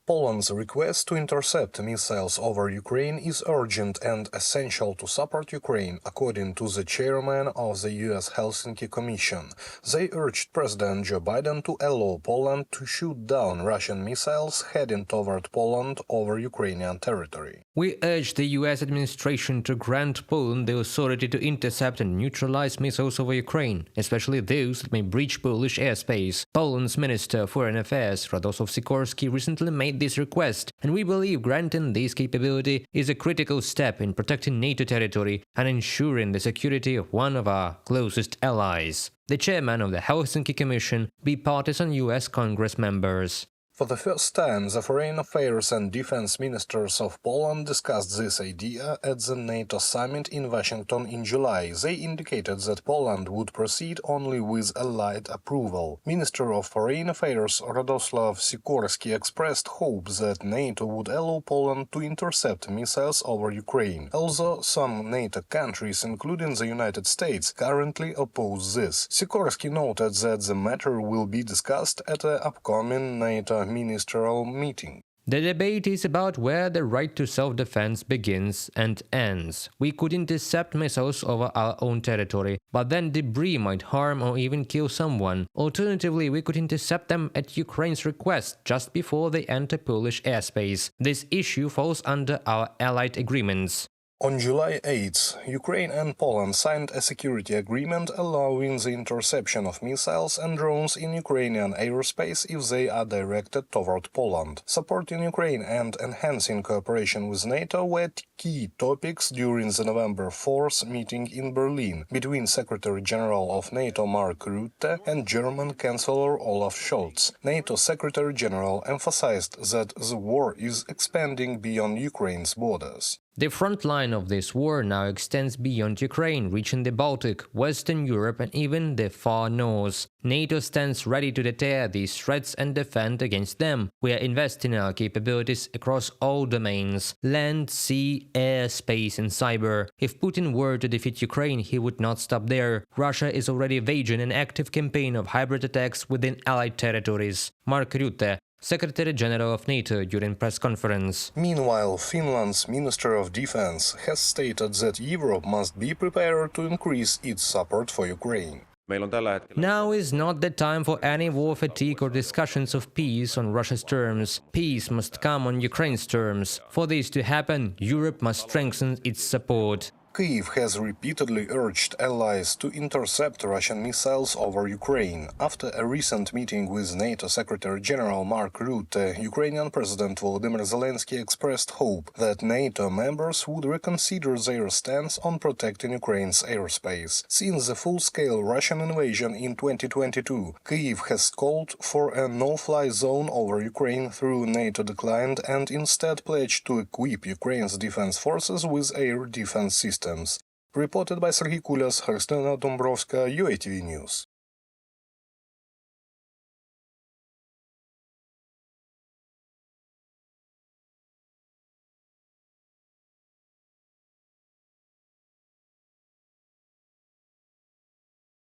Poland's request to intercept missiles over Ukraine is urgent and essential to support Ukraine, according to the chairman of the U.S. Helsinki Commission. They urged President Joe Biden to allow Poland to shoot down Russian missiles heading toward Poland over Ukrainian territory. We urge the U.S. administration to grant Poland the authority to intercept and neutralize missiles over Ukraine, especially those that may breach Polish airspace. Poland's Minister of Foreign Affairs, Radosław Sikorski, recently made this request, and we believe granting this capability is a critical step in protecting NATO territory and ensuring the security of one of our closest allies. The chairman of the Helsinki Commission, bipartisan U.S. Congress members. For the first time, the Foreign Affairs and Defense Ministers of Poland discussed this idea at the NATO summit in Washington in July. They indicated that Poland would proceed only with Allied approval. Minister of Foreign Affairs Radosław Sikorski expressed hope that NATO would allow Poland to intercept missiles over Ukraine, although some NATO countries, including the United States, currently oppose this. Sikorski noted that the matter will be discussed at an upcoming NATO ministerial meeting. The debate is about where the right to self-defense begins and ends. We could intercept missiles over our own territory, but then debris might harm or even kill someone. Alternatively, we could intercept them at Ukraine's request just before they enter Polish airspace. This issue falls under our allied agreements. On July 8, Ukraine and Poland signed a security agreement allowing the interception of missiles and drones in Ukrainian airspace if they are directed toward Poland. Supporting Ukraine and enhancing cooperation with NATO were key topics during the November 4th meeting in Berlin between Secretary-General of NATO Mark Rutte and German Chancellor Olaf Scholz. NATO Secretary-General emphasized that the war is expanding beyond Ukraine's borders. The front line of this war now extends beyond Ukraine, reaching the Baltic, Western Europe and even the far north. NATO stands ready to deter these threats and defend against them. We are investing in our capabilities across all domains: land, sea, air, space and cyber. If Putin were to defeat Ukraine, he would not stop there. Russia is already waging an active campaign of hybrid attacks within allied territories. Mark Rutte, Secretary-General of NATO, during press conference. Meanwhile, Finland's Minister of Defense has stated that Europe must be prepared to increase its support for Ukraine. Now is not the time for any war fatigue or discussions of peace on Russia's terms. Peace must come on Ukraine's terms. For this to happen, Europe must strengthen its support. Kyiv has repeatedly urged allies to intercept Russian missiles over Ukraine. After a recent meeting with NATO Secretary-General Mark Rutte, Ukrainian President Volodymyr Zelensky expressed hope that NATO members would reconsider their stance on protecting Ukraine's airspace. Since the full-scale Russian invasion in 2022, Kyiv has called for a no-fly zone over Ukraine through NATO declined and instead pledged to equip Ukraine's defense forces with air defense systems. Reported by Serhiy Kulias, Christina Dombrovska, UATV News.